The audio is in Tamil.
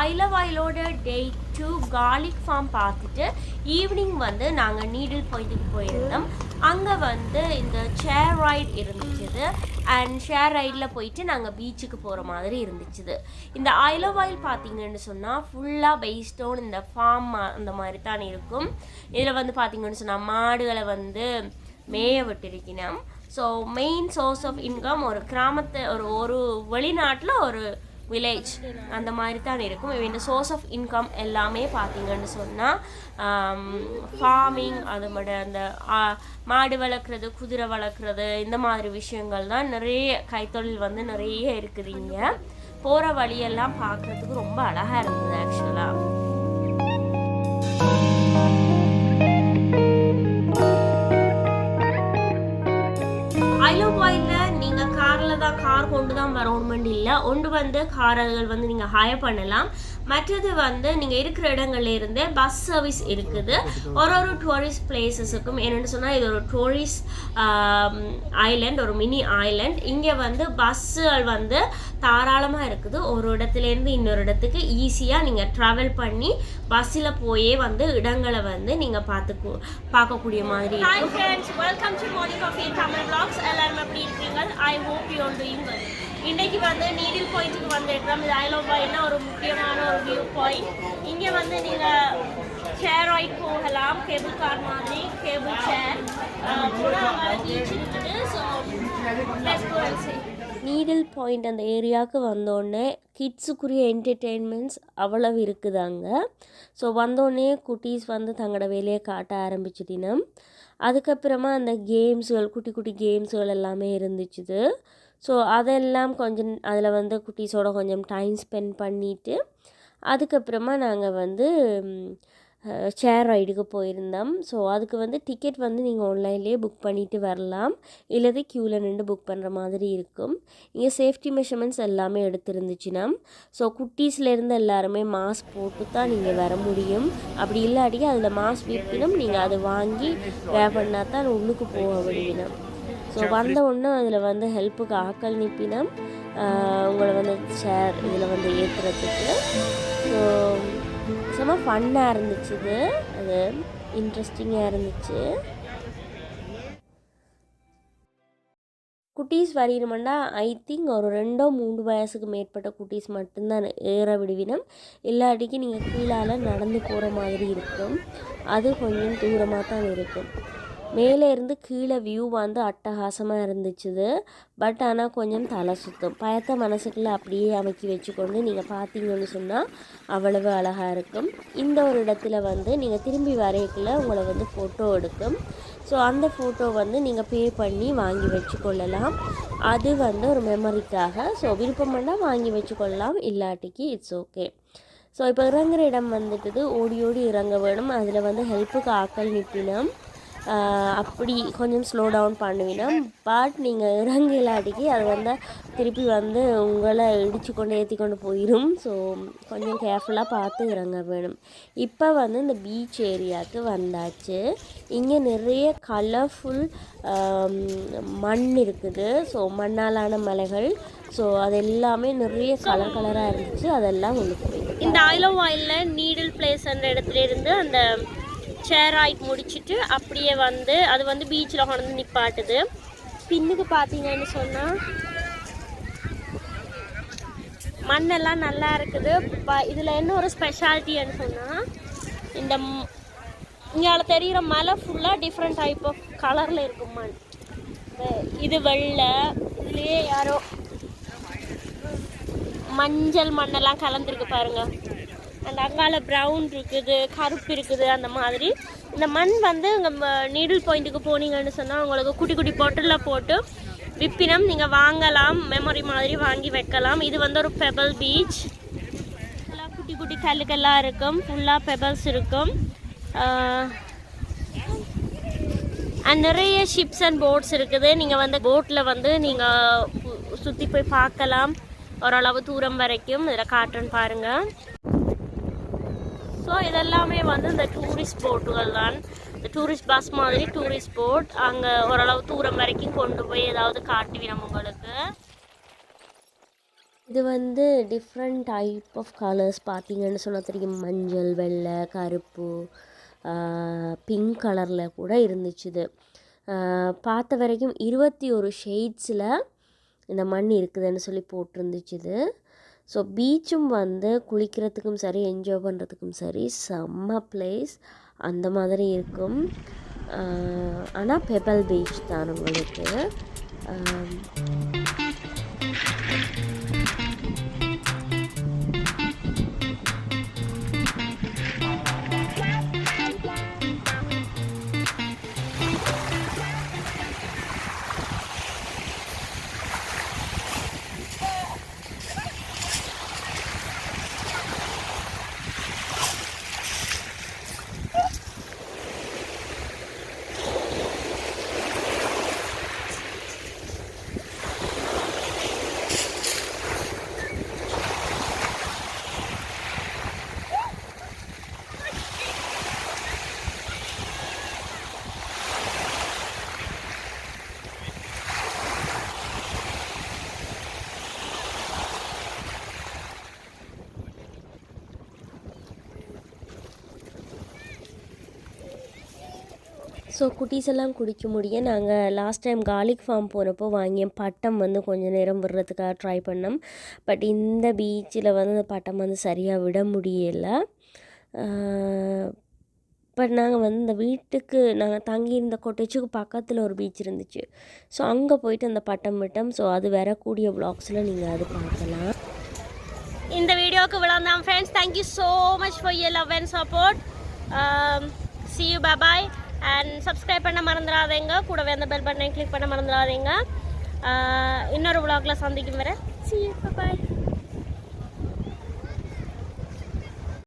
ஐலவாயிலோட டே 2 கார்லிக் ஃபார்ம் பார்த்துட்டு ஈவினிங் வந்து நாங்கள் நீடில் பாயிண்ட்டுக்கு போயிருந்தோம். அங்கே வந்து இந்த ஷேர் ரைட் இருந்துச்சு அண்ட் ஷேர் ரைடில் போயிட்டு நாங்கள் பீச்சுக்கு போகிற மாதிரி இருந்துச்சு. இந்த ஐலவாயில் பார்த்தீங்கன்னு சொன்னால் ஃபுல்லாக பேஸ்டோன் இந்த ஃபார்ம் அந்த மாதிரி தான் இருக்கும். இதில் வந்து பார்த்தீங்கன்னு சொன்னால் மாடுகளை வந்து மேய விட்டுருக்கணும். So main source of income ஒரு கிராமத்தை ஒரு வெளிநாட்டில் ஒரு வில்லேஜ் அந்த மாதிரி தான் இருக்கும். இந்த சோர்ஸ் ஆஃப் இன்கம் எல்லாமே பார்த்தீங்கன்னு சொன்னால் ஃபார்மிங், அது மட்டும் அந்த மாடு வளர்க்குறது, குதிரை வளர்க்குறது, இந்த மாதிரி விஷயங்கள் தான் நிறைய கைத்தொழில் வந்து நிறைய இருக்குதுங்க. போகிற வழியெல்லாம் பார்க்குறதுக்கு ரொம்ப அழகாக இருந்தது ஆக்சுவலாக. ஐலவாயில் நீங்கள் காரில் தான் கார் கொண்டு தான் வரணுமெண்டு இல்லை. ஒன்று வந்து கார்கள் வந்து நீங்கள் ஹயர் பண்ணலாம். மற்றது வந்து நீங்கள் இருக்கிற இடங்கள்ல இருந்து பஸ் சர்வீஸ் இருக்குது ஒரு டூரிஸ்ட் பிளேசஸுக்கும். என்னென்னு சொன்னால் இது ஒரு டூரிஸ்ட் ஐலண்ட், ஒரு மினி ஐலண்ட். இங்கே வந்து பஸ்ஸுகள் வந்து தாராளமாக இருக்குது. ஒரு இடத்துலேருந்து இன்னொரு இடத்துக்கு ஈஸியாக நீங்கள் ட்ராவல் பண்ணி பஸ்ஸில் போயே வந்து இடங்களை வந்து நீங்கள் பார்க்கக்கூடிய மாதிரி. Hi friends, welcome to morning coffee Tamil vlogs. எல்லாரும் எப்படி இருக்கீங்க? I hope you are doing well. இன்றைக்கி வந்து நீடில் பாயிண்ட்டுக்கு வந்திருக்கிறோம். இது ஐலவாயில்னா ஒரு முக்கியமான ஒரு வியூ பாயிண்ட். இங்கே வந்து நீங்கள் ஷேர் ரைட் போகலாம், கேபிள் கார் மாதிரி, கேபிள் ஷேர் பீச் இருக்குது. ஸோ நீடில் பாயிண்ட் அந்த ஏரியாவுக்கு வந்தோடனே கிட்ஸுக்குரிய என்டர்டெயின்மெண்ட்ஸ் அவ்வளவு இருக்குது அங்கே. ஸோ வந்தோடனே குட்டீஸ் வந்து தங்களோட வேலையை காட்ட ஆரம்பிச்சிட்டினா அதுக்கப்புறமா அந்த கேம்ஸுகள், குட்டி குட்டி கேம்ஸுகள் எல்லாமே இருந்துச்சு. ஸோ அதெல்லாம் கொஞ்சம் அதில் வந்து குட்டீஸோட கொஞ்சம் டைம் ஸ்பெண்ட் பண்ணிவிட்டு அதுக்கப்புறமா நாங்கள் வந்து ஷேர் ரைடுக்கு போயிருந்தோம். ஸோ அதுக்கு வந்து டிக்கெட் வந்து நீங்கள் ஆன்லைன்லேயே புக் பண்ணிவிட்டு வரலாம், இல்லது க்யூவில் நின்று புக் பண்ணுற மாதிரி இருக்கும். இங்கே சேஃப்டி மெஷர்மெண்ட்ஸ் எல்லாமே எடுத்துருந்துச்சுன்னா ஸோ குட்டீஸ்லேருந்து எல்லாருமே மாஸ்க் போட்டு தான் நீங்கள் வர முடியும். அப்படி இல்லாட்டி அதில் மாஸ்க் விற்பினும் நீங்கள் அதை வாங்கி வேர் பண்ணால் தான் உள்ளுக்கு போக முடியணும். ஸோ வந்த ஒன்று அதில் வந்து ஹெல்ப்புக்கு ஆக்கள் நிற்பினம் உங்களை வந்து ஷேர் இதில் வந்து ஏற்றுறதுக்கு. ஸோ செம்ம ஃபன்னாக இருந்துச்சு. அது இன்ட்ரெஸ்டிங்காக இருந்துச்சு. குட்டீஸ் வரையணுமெண்டா ஐ திங்க் ஒரு 2-3 வயசுக்கு மேற்பட்ட குட்டீஸ் மட்டும்தான் ஏற விடுவினம். இல்லாட்டிக்கு நீங்கள் கீழால் நடந்து போகிற மாதிரி இருக்கும். அது கொஞ்சம் தூரமாக தான் இருக்கும். மேலே இருந்து கீழே வியூ வந்து அட்டகாசமாக இருந்துச்சு. பட் ஆனால் கொஞ்சம் தலை சுத்தம். பயத்த மனசுக்குள்ளே அப்படியே அமைக்கி வச்சுக்கொண்டு நீங்கள் பார்த்தீங்கன்னு சொன்னால் அவ்வளவு அழகாக இருக்கும். இந்த ஒரு இடத்துல வந்து நீங்கள் திரும்பி வரைக்குள்ள உங்களை வந்து ஃபோட்டோ எடுக்கும். ஸோ அந்த ஃபோட்டோ வந்து நீங்கள் பே பண்ணி வாங்கி வச்சுக்கொள்ளலாம். அது வந்து ஒரு மெமரிக்காக. ஸோ விருப்பம் பண்ணால் வாங்கி வச்சுக்கொள்ளலாம், இல்லாட்டிக்கு இட்ஸ் ஓகே. ஸோ இப்போ இறங்குற இடம் வந்துட்டு ஓடி ஓடி இறங்க வேணும். அதில் வந்து ஹெல்ப்புக்கு ஆக்கள் நிற்பினம். அப்படி கொஞ்சம் ஸ்லோ டவுன் பண்ணுவீனா. பட் நீங்கள் இறங்கலாட்டிக்கு அது வந்து திருப்பி வந்து உங்களை இடித்து கொண்டு ஏற்றி கொண்டு போயிடும். ஸோ கொஞ்சம் கேர்ஃபுல்லாக பார்த்து இறங்க வேணும். இப்போ வந்து இந்த பீச் ஏரியாவுக்கு வந்தாச்சு. இங்கே நிறைய கலர்ஃபுல் மண் இருக்குது. ஸோ மண்ணாலான மலைகள். ஸோ அது எல்லாமே நிறைய கலராக இருந்துச்சு. அதெல்லாம் உங்களுக்கு போயிடும். இந்த ஐலவாயிலில் நீடில் பிளேஸ் அந்த இடத்துல இருந்து அந்த ஷேர் ரைட் முடிச்சுட்டு அப்படியே வந்து அது வந்து பீச்சில் கொண்டு நிப்பாட்டுது. பின்னுக்கு பார்த்தீங்கன்னு சொன்னால் மண்ணெல்லாம் நல்லா இருக்குது. இதில் என்ன ஒரு ஸ்பெஷாலிட்டின்னு சொன்னால் இந்த இங்கே தெரிகிற மலை ஃபுல்லாக டிஃப்ரெண்ட் டைப் ஆஃப் கலரில் இருக்கும் மண். இது வெள்ளை, இதுலேயே யாரோ மஞ்சள் மண்ணெல்லாம் கலந்துருக்கு பாருங்கள். அந்த அங்கால ப்ரௌன் இருக்குது, கருப்பு இருக்குது. அந்த மாதிரி இந்த மண் வந்து இங்கே நீடில் பாயிண்ட்டுக்கு போனீங்கன்னு சொன்னால் உங்களுக்கு குட்டி குட்டி பொட்டலில் போட்டு விற்பினம் நீங்கள் வாங்கலாம். மெமரி மாதிரி வாங்கி வைக்கலாம். இது வந்து ஒரு பெபல் பீச். ஃபுல்லாக குட்டி குட்டி கல்லுக்கெல்லாம் இருக்கும். ஃபுல்லாக பெபல்ஸ் இருக்கும். அண்ட் நிறைய ஷிப்ஸ் அண்ட் போட்ஸ் இருக்குது. நீங்கள் வந்து போட்டில் வந்து நீங்கள் சுற்றி போய் பார்க்கலாம். ஓரளவு தூரம் வரைக்கும் இதில் காட்டுன்னு பாருங்கள். ஸோ இதெல்லாமே வந்து இந்த டூரிஸ்ட் போட்டுகள் தான். இந்த டூரிஸ்ட் பஸ் மாதிரி டூரிஸ்ட் போட். அங்கே ஓரளவு தூரம் வரைக்கும் கொண்டு போய் ஏதாவது காட்டுவினோம் உங்களுக்கு. இது வந்து டிஃப்ரெண்ட் டைப் ஆஃப் கலர்ஸ் பார்த்தீங்கன்னு சொன்னால் தெரியும். மஞ்சள், வெள்ளை, கருப்பு, பிங்க் கலரில் கூட இருந்துச்சு. இது பார்த்த வரைக்கும் 21 ஷேட்ஸில் இந்த மண் இருக்குதுன்னு சொல்லி போட்டிருந்துச்சு இது. ஸோ பீச்சும் வந்து குளிக்கிறதுக்கும் சரி, என்ஜாய் பண்ணுறதுக்கும் சரி செம்ம பிளேஸ் அந்த மாதிரி இருக்கும். ஆனால் பெபல் பீச் தான் உங்களுக்கு. ஸோ குட்டீஸ் எல்லாம் குடிக்க முடிய நாங்கள் லாஸ்ட் டைம் கார்லிக் ஃபார்ம் போனப்போ வாங்கிய பட்டம் வந்து கொஞ்சம் நேரம் விடுறதுக்காக ட்ரை பண்ணோம். பட் இந்த பீச்சில் வந்து அந்த பட்டம் வந்து சரியாக விட முடியலை. பட் நாங்கள் வந்து இந்த வீட்டுக்கு நாங்கள் தங்கியிருந்த கொட்டேஜுக்கு பக்கத்தில் ஒரு பீச் இருந்துச்சு. ஸோ அங்கே போயிட்டு அந்த பட்டம் விட்டோம். ஸோ அது வரக்கூடிய வ்ளாக்ஸில் நீங்கள் அது பார்க்கலாம். இந்த வீடியோவுக்கு விளாண்டாம் friends. Thank you so much for your love and support. see you, bye bye. And subscribe பண்ண மறந்துடாதீங்க. கூடவே அந்த பெல் பட்டனை கிளிக் பண்ண மறந்துடாதீங்க. இன்னொரு vlogல சந்திக்கும் வரை see you, bye bye.